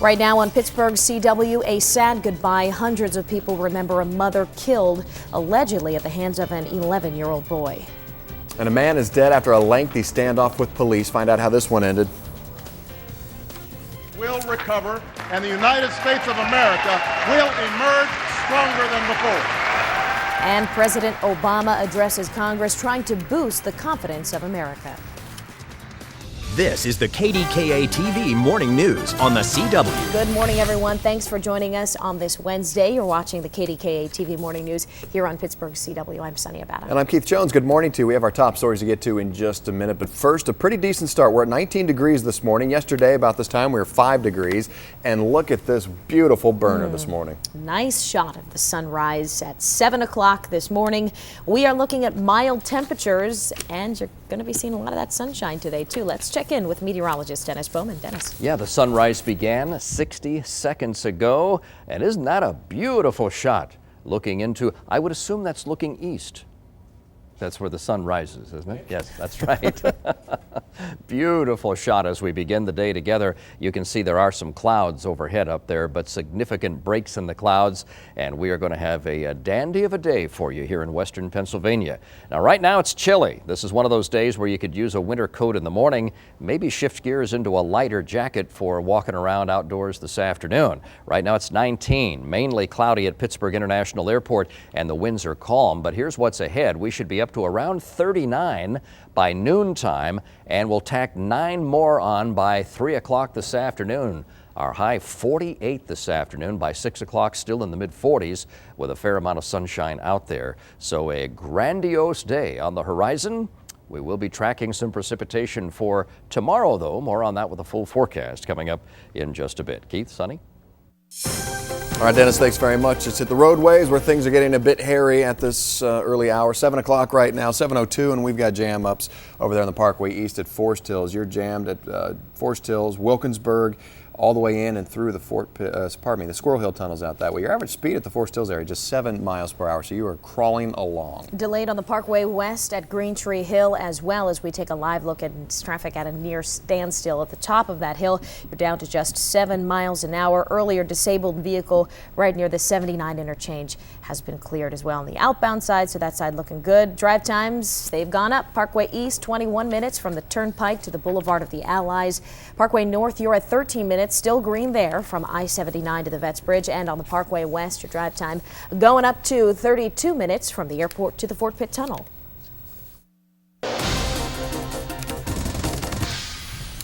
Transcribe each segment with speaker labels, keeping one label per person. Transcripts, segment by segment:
Speaker 1: Right now on Pittsburgh CW, a sad goodbye. Hundreds of people remember a mother killed, allegedly at the hands of an 11-year-old boy.
Speaker 2: And a man is dead after a lengthy standoff with police. Find out how this one ended.
Speaker 3: Will recover, and the United States of America will emerge stronger than before.
Speaker 1: And President Obama addresses Congress, trying to boost the confidence of America.
Speaker 4: This is the KDKA TV Morning News on the CW.
Speaker 1: Good morning, everyone. Thanks for joining us on this Wednesday. You're watching the KDKA TV Morning News here on Pittsburgh CW. I'm Sunny Abada.
Speaker 2: And I'm Keith Jones. Good morning to you. We have our top stories to get to in just a minute. But first, a pretty decent start. We're at 19 degrees this morning. Yesterday, about this time, we were 5 degrees. And look at this beautiful burner this morning.
Speaker 1: Nice shot of the sunrise at 7 o'clock this morning. We are looking at mild temperatures, and you're going to be seeing a lot of that sunshine today, too. Let's check in with meteorologist Dennis Bowman. Dennis.
Speaker 5: Yeah, the sunrise began 60 seconds ago, and isn't that a beautiful shot? Looking into, I would assume that's looking east. That's where the sun rises, isn't it? Yes, that's right. Beautiful shot as we begin the day together. You can see there are some clouds overhead up there, but significant breaks in the clouds, and we are going to have a dandy of a day for you here in western Pennsylvania. Now, right now it's chilly. This is one of those days where you could use a winter coat in the morning, maybe shift gears into a lighter jacket for walking around outdoors this afternoon. Right now it's 19, mainly cloudy at Pittsburgh International Airport, and the winds are calm, but here's what's ahead. We should be up to around 39 by noontime, and we'll tack 9 more on by 3 o'clock this afternoon. Our high 48 this afternoon. By 6 o'clock, still in the mid-40s with a fair amount of sunshine out there. So a grandiose day on the horizon. We will be tracking some precipitation for tomorrow, though. More on that with a full forecast coming up in just a bit. Keith, Sunny?
Speaker 2: All right, Dennis, thanks very much. It's at the roadways where things are getting a bit hairy at this early hour. 7 o'clock right now, 7:02, and we've got jam-ups over there on the Parkway East at Forest Hills. You're jammed at Forest Hills, Wilkinsburg, all the way in and through the the Squirrel Hill tunnels out that way. Your average speed at the Forest Hills area just 7 miles per hour, so you are crawling along.
Speaker 1: Delayed on the Parkway West at Green Tree Hill, as well as we take a live look at traffic at a near standstill at the top of that hill. You're down to just 7 miles an hour. Earlier disabled vehicle right near the 79 interchange has been cleared as well on the outbound side, so that side looking good. Drive times, they've gone up. Parkway East, 21 minutes from the Turnpike to the Boulevard of the Allies. Parkway North, you're at 13 minutes. Still green there from I-79 to the Vets Bridge, and on the Parkway West, your drive time going up to 32 minutes from the airport to the Fort Pitt Tunnel.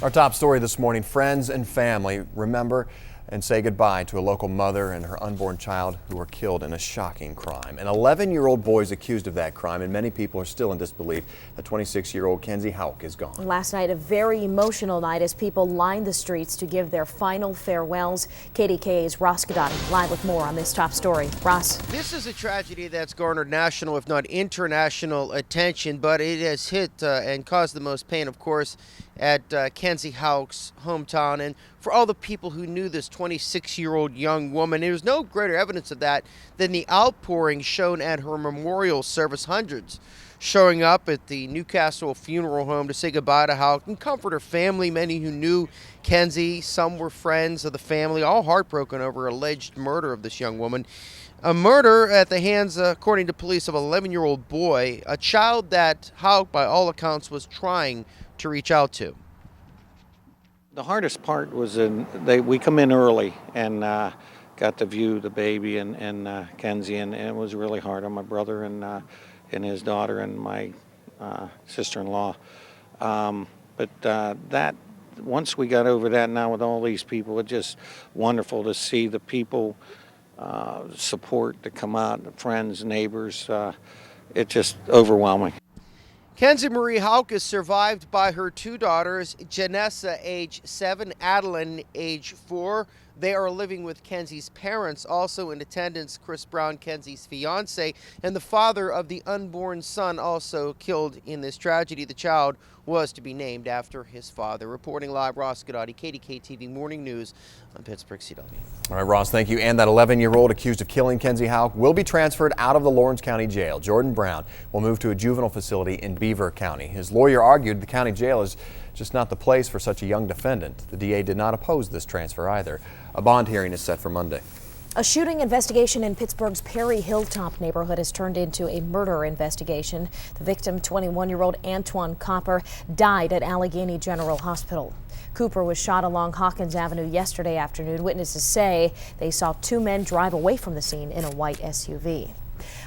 Speaker 2: Our top story this morning, friends and family remember and say goodbye to a local mother and her unborn child who were killed in a shocking crime. An 11-year-old boy is accused of that crime, and many people are still in disbelief that 26-year-old Kenzie Houck is gone.
Speaker 1: Last night, a very emotional night as people lined the streets to give their final farewells. KDKA's Ross Godotti live with more on this top story. Ross.
Speaker 6: This is a tragedy that's garnered national, if not international, attention, but it has hit and caused the most pain, of course, at Kenzie Houck's hometown. And for all the people who knew this 26-year-old young woman, there was no greater evidence of that than the outpouring shown at her memorial service. Hundreds showing up at the Newcastle funeral home to say goodbye to Houck and comfort her family. Many who knew Kenzie, some were friends of the family, all heartbroken over alleged murder of this young woman. A murder at the hands, according to police, of an 11-year-old boy, a child that Houck, by all accounts, was trying to reach out to.
Speaker 7: The hardest part was we come in early and got to view the baby and Kenzie, and it was really hard on my brother and his daughter and my sister-in-law. But that once we got over that, now with all these people, it's just wonderful to see the people support to come out, the friends, neighbors. It's just overwhelming.
Speaker 6: Kenzie Marie Houck is survived by her 2 daughters, Janessa, age 7, Adeline, age 4. They are living with Kenzie's parents. Also in attendance, Chris Brown, Kenzie's fiance, and the father of the unborn son also killed in this tragedy. The child was to be named after his father. Reporting live, Ross Godotti, KDKA TV Morning News on Pittsburgh CW.
Speaker 2: All right, Ross, thank you. And that 11-year-old accused of killing Kenzie Houck will be transferred out of the Lawrence County Jail. Jordan Brown will move to a juvenile facility in Beaver County. His lawyer argued the county jail is just not the place for such a young defendant. The DA did not oppose this transfer either. A bond hearing is set for Monday.
Speaker 1: A shooting investigation in Pittsburgh's Perry Hilltop neighborhood has turned into a murder investigation. The victim, 21-year-old Antoine Cooper, died at Allegheny General Hospital. Cooper was shot along Hawkins Avenue yesterday afternoon. Witnesses say they saw two men drive away from the scene in a white SUV.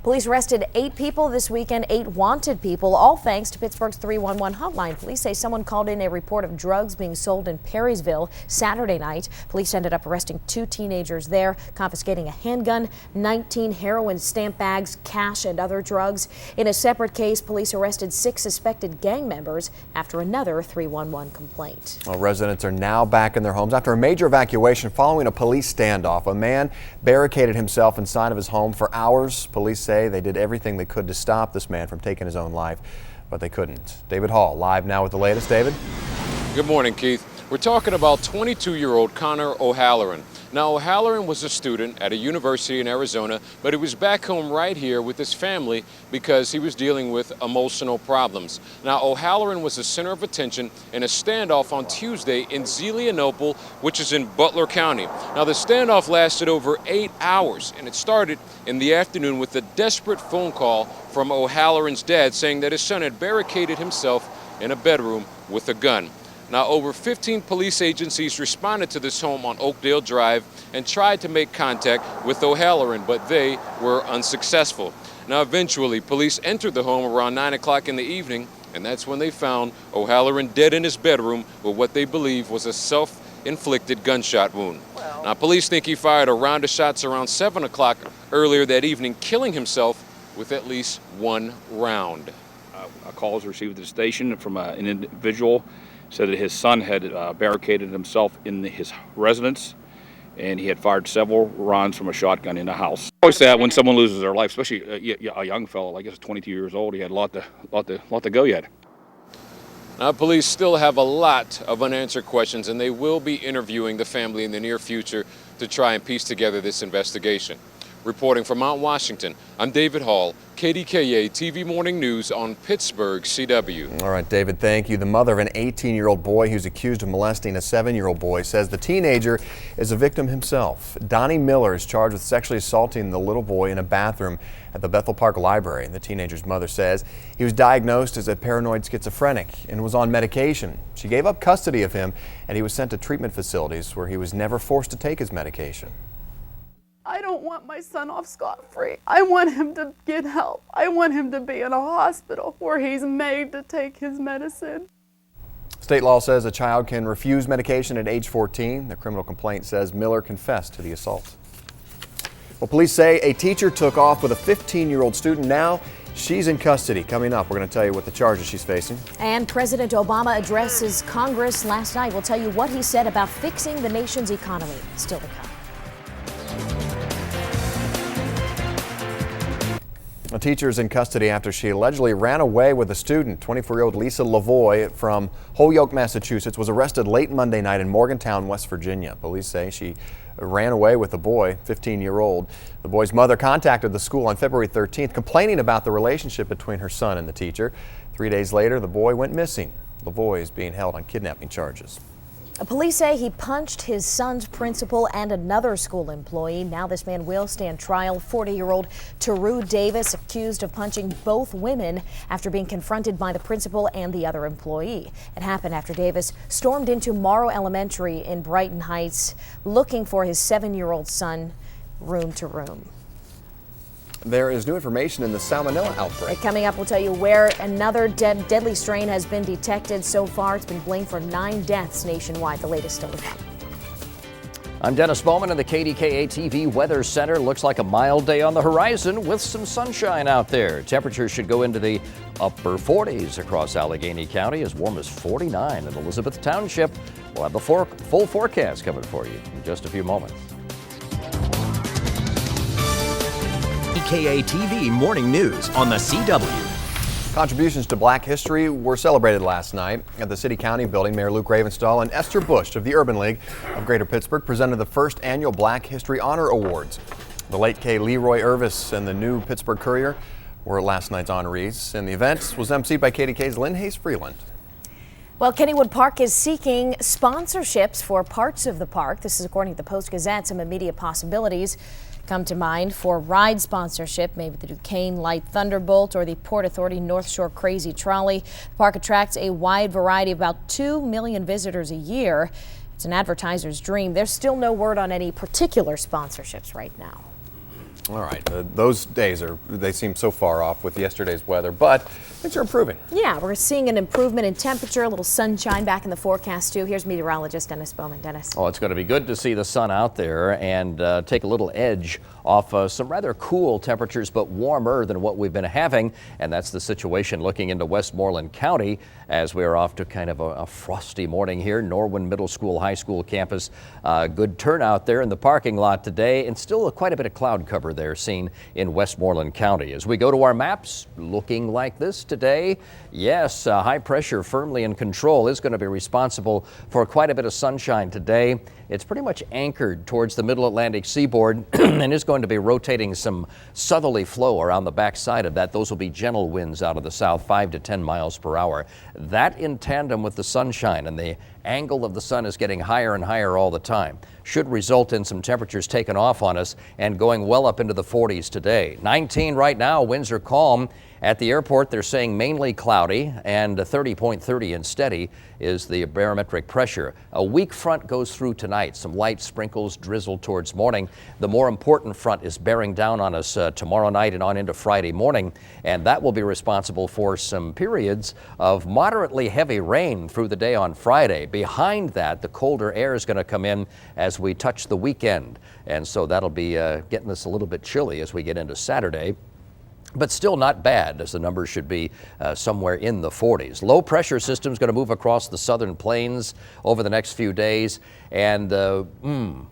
Speaker 1: Police arrested 8 people this weekend, 8 wanted people, all thanks to Pittsburgh's 311 hotline. Police say someone called in a report of drugs being sold in Perrysville Saturday night. Police ended up arresting 2 teenagers there, confiscating a handgun, 19 heroin stamp bags, cash, and other drugs. In a separate case, police arrested 6 suspected gang members after another 311 complaint.
Speaker 2: Well, residents are now back in their homes after a major evacuation following a police standoff. A man barricaded himself inside of his home for hours. Police say they did everything they could to stop this man from taking his own life, but they couldn't. David Hall live now with the latest. David?
Speaker 8: Good morning, Keith. We're talking about 22-year-old Connor O'Halloran. Now, O'Halloran was a student at a university in Arizona, but he was back home right here with his family because he was dealing with emotional problems. Now, O'Halloran was the center of attention in a standoff on Tuesday in Zelienople, which is in Butler County. Now, the standoff lasted over 8 hours, and it started in the afternoon with a desperate phone call from O'Halloran's dad saying that his son had barricaded himself in a bedroom with a gun. Now, over 15 police agencies responded to this home on Oakdale Drive and tried to make contact with O'Halloran, but they were unsuccessful. Now, eventually, police entered the home around 9 o'clock in the evening, and that's when they found O'Halloran dead in his bedroom with what they believe was a self-inflicted gunshot wound. Now, police think he fired a round of shots around 7 o'clock earlier that evening, killing himself with at least 1 round.
Speaker 9: A call was received at the station from an individual. Said that his son had barricaded himself in his residence, and he had fired several rounds from a shotgun in the house. Always sad when someone loses their life, especially a young fellow, like he's 22 years old. He had a lot to go yet.
Speaker 8: Now, police still have a lot of unanswered questions, and they will be interviewing the family in the near future to try and piece together this investigation. Reporting from Mount Washington, I'm David Hall, KDKA TV Morning News on Pittsburgh CW.
Speaker 2: All right, David, thank you. The mother of an 18-year-old boy who's accused of molesting a 7-year-old boy says the teenager is a victim himself. Donnie Miller is charged with sexually assaulting the little boy in a bathroom at the Bethel Park Library. The teenager's mother says he was diagnosed as a paranoid schizophrenic and was on medication. She gave up custody of him, and he was sent to treatment facilities where he was never forced to take his medication.
Speaker 10: I don't want my son off scot-free. I want him to get help. I want him to be in a hospital where he's made to take his medicine.
Speaker 2: State law says a child can refuse medication at age 14. The criminal complaint says Miller confessed to the assault. Well, police say a teacher took off with a 15-year-old student. Now she's in custody. Coming up, we're going to tell you what the charges she's facing.
Speaker 1: And President Obama addresses Congress last night. We'll tell you what he said about fixing the nation's economy. Still to come.
Speaker 2: A teacher is in custody after she allegedly ran away with a student. 24-year-old Lisa Lavoie from Holyoke, Massachusetts, was arrested late Monday night in Morgantown, West Virginia. Police say she ran away with the boy, 15-year-old. The boy's mother contacted the school on February 13th, complaining about the relationship between her son and the teacher. 3 days later, the boy went missing. Lavoie is being held on kidnapping charges.
Speaker 1: Police say he punched his son's principal and another school employee. Now this man will stand trial. 40-year-old Taru Davis accused of punching both women after being confronted by the principal and the other employee. It happened after Davis stormed into Morrow Elementary in Brighton Heights looking for his 7-year-old son room to room.
Speaker 2: There is new information in the salmonella outbreak.
Speaker 1: Coming up, we'll tell you where another deadly strain has been detected so far. It's been blamed for 9 deaths nationwide. The latest still to come.
Speaker 5: I'm Dennis Bowman in the KDKA TV Weather Center. Looks like a mild day on the horizon with some sunshine out there. Temperatures should go into the upper 40s across Allegheny County, as warm as 49 in Elizabeth Township. We'll have the full forecast coming for you in just a few moments.
Speaker 4: KDKA TV Morning News on the CW.
Speaker 2: Contributions to Black history were celebrated last night at the City County building. Mayor Luke Ravenstahl and Esther Bush of the Urban League of Greater Pittsburgh presented the first annual Black History Honor Awards. The late K. Leroy Irvis and the new Pittsburgh Courier were last night's honorees, and the event was emceed by KDK's Lynn Hayes Freeland.
Speaker 1: Well, Kennywood Park is seeking sponsorships for parts of the park. This is according to the Post-Gazette. Some immediate possibilities come to mind for ride sponsorship, maybe the Duquesne Light Thunderbolt or the Port Authority North Shore Crazy Trolley. The park attracts a wide variety of about 2 million visitors a year. It's an advertiser's dream. There's still no word on any particular sponsorships right now.
Speaker 2: All right, those days they seem so far off with yesterday's weather, but things are improving.
Speaker 1: Yeah, we're seeing an improvement in temperature, a little sunshine back in the forecast too. Here's meteorologist Dennis Bowman. Dennis.
Speaker 5: Oh, it's going to be good to see the sun out there and take a little edge off some rather cool temperatures, but warmer than what we've been having. And that's the situation looking into Westmoreland County as we're off to kind of a frosty morning here. Norwin Middle School, High School campus. Good turnout there in the parking lot today, and still quite a bit of cloud cover there seen in Westmoreland County. As we go to our maps, looking like this today. Yes, high pressure firmly in control is going to be responsible for quite a bit of sunshine today. It's pretty much anchored towards the middle Atlantic seaboard and is going to be rotating some southerly flow around the backside of that. Those will be gentle winds out of the south, 5 to 10 miles per hour. That in tandem with the sunshine, and the angle of the sun is getting higher and higher all the time, should result in some temperatures taking off on us and going well up into the 40s today. 19 right now, winds are calm. At the airport, they're saying mainly cloudy, and 30.30 and steady is the barometric pressure. A weak front goes through tonight. Some light sprinkles, drizzle towards morning. The more important front is bearing down on us tomorrow night and on into Friday morning, and that will be responsible for some periods of moderately heavy rain through the day on Friday. Behind that, the colder air is going to come in as we touch the weekend, and so that'll be getting us a little bit chilly as we get into Saturday. But still not bad, as the numbers should be somewhere in the 40s. Low pressure system is going to move across the southern plains over the next few days, and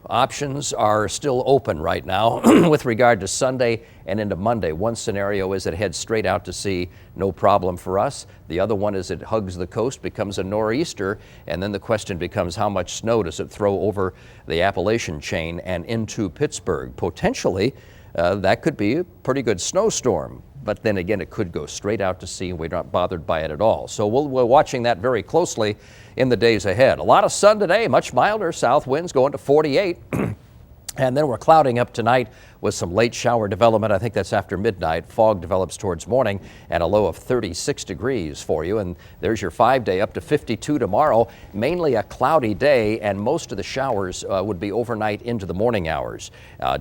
Speaker 5: options are still open right now with regard to Sunday and into Monday. One scenario is it heads straight out to sea, no problem for us. The other one is it hugs the coast, becomes a nor'easter, and then the question becomes how much snow does it throw over the Appalachian chain and into Pittsburgh. Potentially, that could be a pretty good snowstorm, but then again, it could go straight out to sea and we're not bothered by it at all. So we're watching that very closely in the days ahead. A lot of sun today, much milder, south winds going to 48. And then we're clouding up tonight with some late shower development. I think that's after midnight. Fog develops towards morning and a low of 36 degrees for you. And there's your 5-day up to 52 tomorrow. Mainly a cloudy day, and most of the showers would be overnight into the morning hours.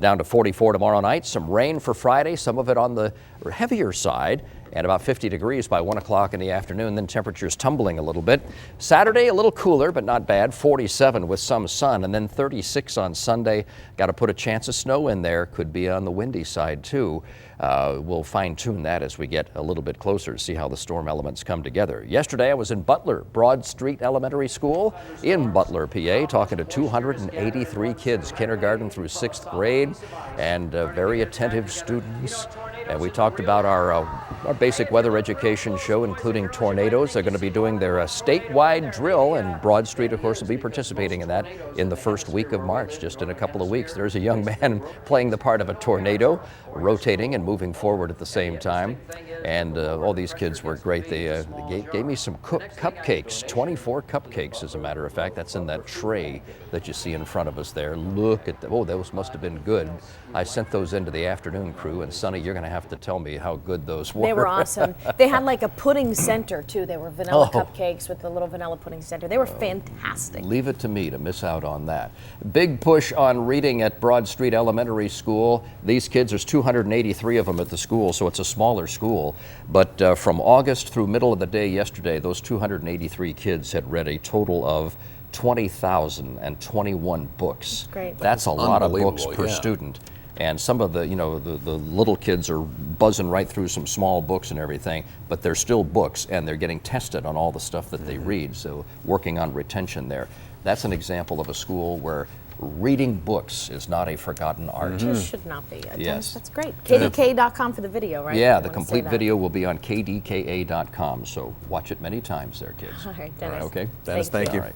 Speaker 5: Down to 44 tomorrow night. Some rain for Friday, some of it on the heavier side, and about 50 degrees by 1 o'clock in the afternoon, then temperatures tumbling a little bit. Saturday, a little cooler, but not bad, 47 with some sun, and then 36 on Sunday. Got to put a chance of snow in there, could be on the windy side too. We'll fine-tune that as we get a little bit closer to see how the storm elements come together. Yesterday, I was in Butler, Broad Street Elementary School in Butler, PA, talking to 283 kids, kindergarten through 6th grade, and very attentive students. And we talked about our basic weather education show, including tornadoes. They're going to be doing their statewide drill, and Broad Street, of course, will be participating in that in the first week of March, just in a couple of weeks. There's a young man playing the part of a tornado, rotating and moving forward at the same time. And all these kids were great. They gave me some cupcakes, 24 cupcakes, as a matter of fact. That's in that tray that you see in front of us there. Look at them. Oh, those must have been good. I sent those into the afternoon crew, and Sonny, you're going to have to tell me how good those were.
Speaker 1: They were awesome. They had like a pudding center too. They were vanilla cupcakes with the little vanilla pudding center. They were fantastic.
Speaker 5: Leave it to me to miss out on that. Big push on reading at Broad Street Elementary School. These kids, there's 283 of them at the school, so it's a smaller school. But from August through middle of the day yesterday, those 283 kids had read a total of 20,021 books.
Speaker 1: Great.
Speaker 5: That's a lot of books per student. And some of the little kids are buzzing right through some small books and everything, but they're still books, and they're getting tested on all the stuff that they read, so working on retention there. That's an example of a school where reading books is not a forgotten art.
Speaker 1: It should not be.
Speaker 5: Yes.
Speaker 1: That's great. KDKA.com for the video, right?
Speaker 5: Yeah, the complete video will be on KDKA.com, so watch it many times there, kids.
Speaker 1: All right, Dennis.
Speaker 2: All right, okay. Dennis, thank you.
Speaker 5: All right.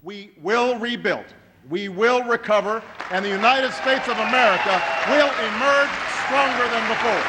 Speaker 3: We will rebuild. We will recover, and the United States of America will emerge stronger than before.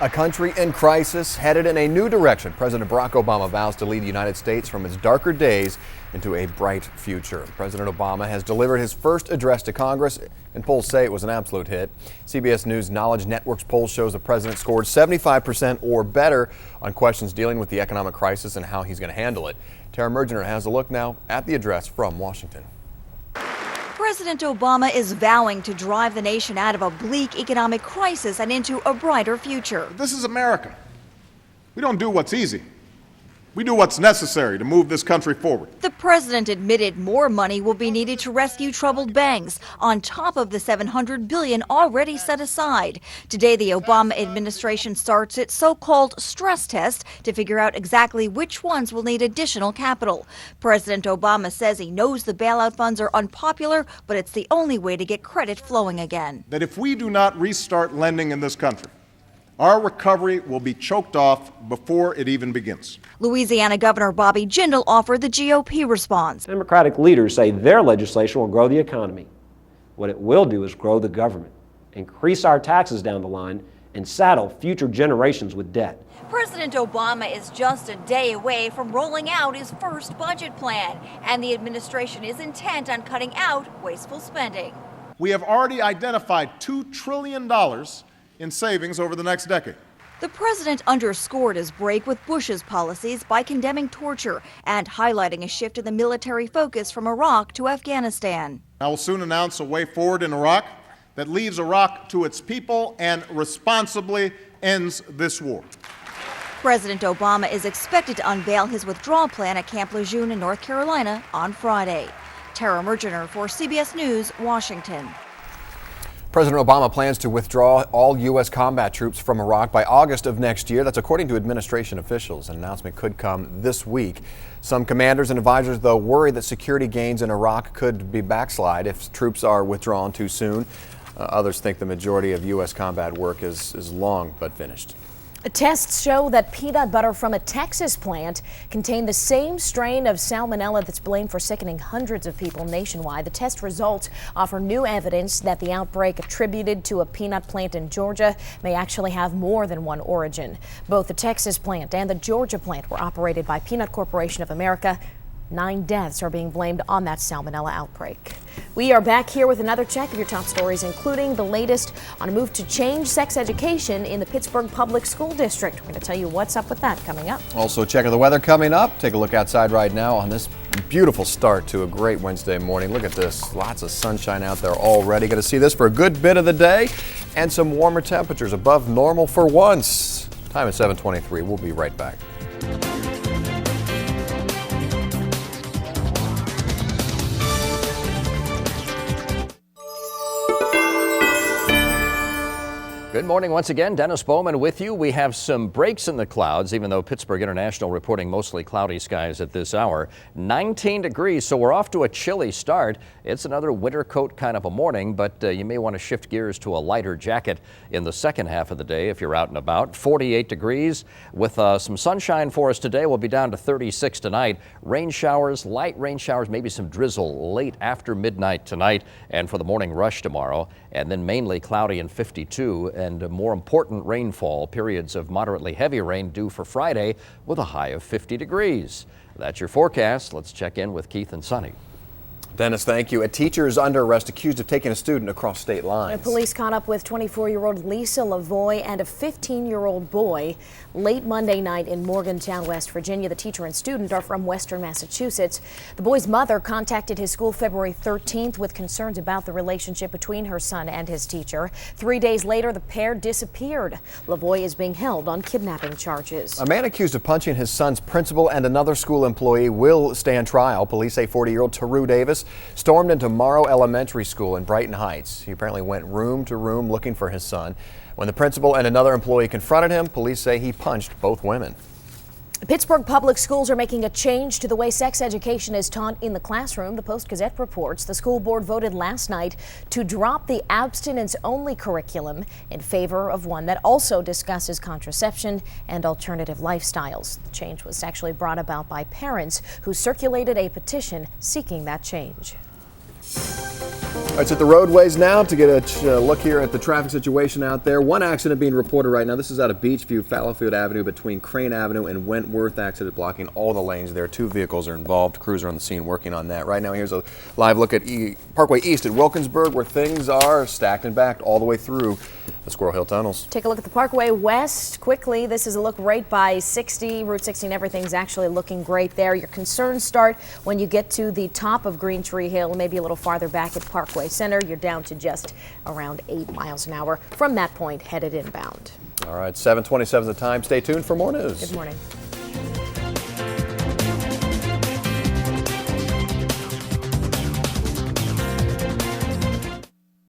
Speaker 2: A country in crisis, headed in a new direction. President Barack Obama vows to lead the United States from its darker days into a bright future. President Obama has delivered his first address to Congress, and polls say it was an absolute hit. CBS News Knowledge Network's poll shows the president scored 75% or better on questions dealing with the economic crisis and how he's going to handle it. Tara Mergener has a look now at the address from Washington.
Speaker 11: President Obama is vowing to drive the nation out of a bleak economic crisis and into a brighter future.
Speaker 3: This is America. We don't do what's easy. We do what's necessary to move this country forward.
Speaker 11: The president admitted more money will be needed to rescue troubled banks, on top of the $700 billion already set aside. Today, the Obama administration starts its so-called stress test to figure out exactly which ones will need additional capital. President Obama says he knows the bailout funds are unpopular, but it's the only way to get credit flowing again.
Speaker 3: That if we do not restart lending in this country, our recovery will be choked off before it even begins.
Speaker 11: Louisiana Governor Bobby Jindal offered the GOP response.
Speaker 12: Democratic leaders say their legislation will grow the economy. What it will do is grow the government, increase our taxes down the line, and saddle future generations with debt.
Speaker 11: President Obama is just a day away from rolling out his first budget plan, and the administration is intent on cutting out wasteful spending.
Speaker 3: We have already identified $2 trillion in savings over the next decade.
Speaker 11: The president underscored his break with Bush's policies by condemning torture and highlighting a shift in the military focus from Iraq to Afghanistan.
Speaker 3: I will soon announce a way forward in Iraq that leaves Iraq to its people and responsibly ends this war.
Speaker 11: President Obama is expected to unveil his withdrawal plan at Camp Lejeune in North Carolina on Friday. Tara Mergener for CBS News, Washington.
Speaker 2: President Obama plans to withdraw all U.S. combat troops from Iraq by August of next year. That's according to administration officials. An announcement could come this week. Some commanders and advisors, though, worry that security gains in Iraq could be backslide if troops are withdrawn too soon. Others think the majority of U.S. combat work is long but finished.
Speaker 1: Tests show that peanut butter from a Texas plant contained the same strain of salmonella that's blamed for sickening hundreds of people nationwide. The test results offer new evidence that the outbreak attributed to a peanut plant in Georgia may actually have more than one origin. Both the Texas plant and the Georgia plant were operated by Peanut Corporation of America. 9 deaths are being blamed on that salmonella outbreak. We are back here with another check of your top stories, including the latest on a move to change sex education in the Pittsburgh Public School District. We're going to tell you what's up with that coming up.
Speaker 2: Also, check of the weather coming up. Take a look outside right now on this beautiful start to a great Wednesday morning. Look at this. Lots of sunshine out there already. Going to see this for a good bit of the day, and some warmer temperatures above normal for once. Time is 7:23. We'll be right back.
Speaker 5: Good morning once again. Dennis Bowman with you. We have some breaks in the clouds, even though Pittsburgh International reporting mostly cloudy skies at this hour. 19 degrees, so we're off to a chilly start. It's another winter coat kind of a morning, but you may want to shift gears to a lighter jacket in the second half of the day if you're out and about. 48 degrees with some sunshine for us today. We'll be down to 36 tonight. Rain showers, light rain showers, maybe some drizzle late after midnight tonight and for the morning rush tomorrow. And then mainly cloudy and 52. And more important rainfall, periods of moderately heavy rain due for Friday with a high of 50 degrees. That's your forecast. Let's check in with Keith and Sonny.
Speaker 2: Dennis, thank you. A teacher is under arrest accused of taking a student across state lines.
Speaker 1: Police caught up with 24-year-old Lisa Lavoie and a 15-year-old boy late Monday night in Morgantown, West Virginia. The teacher and student are from Western Massachusetts. The boy's mother contacted his school February 13th with concerns about the relationship between her son and his teacher. 3 days later, the pair disappeared. Lavoie is being held on kidnapping charges.
Speaker 2: A man accused of punching his son's principal and another school employee will stand trial. Police say 40-year-old Taru Davis stormed into Morrow Elementary School in Brighton Heights. He apparently went room to room looking for his son. When the principal and another employee confronted him, police say he punched both women.
Speaker 1: Pittsburgh Public Schools are making a change to the way sex education is taught in the classroom. The Post-Gazette reports the school board voted last night to drop the abstinence-only curriculum in favor of one that also discusses contraception and alternative lifestyles. The change was actually brought about by parents who circulated a petition seeking that change.
Speaker 2: Let's hit the roadways now to get a look here at the traffic situation out there. One accident being reported right now. This is out of Beachview, Fallowfield Avenue between Crane Avenue and Wentworth. Accident blocking all the lanes there. 2 vehicles are involved. Crews are on the scene working on that. Right now, here's a live look at Parkway East at Wilkinsburg, where things are stacked and backed all the way through the Squirrel Hill tunnels.
Speaker 1: Take a look at the Parkway West quickly. This is a look right by 60, Route 60, and everything's actually looking great there. Your concerns start when you get to the top of Green Tree Hill, maybe a little farther back at Parkway Center. You're down to just around 8 miles an hour from that point headed inbound.
Speaker 2: All right, 7:27 is the time. Stay tuned for more news.
Speaker 1: Good morning.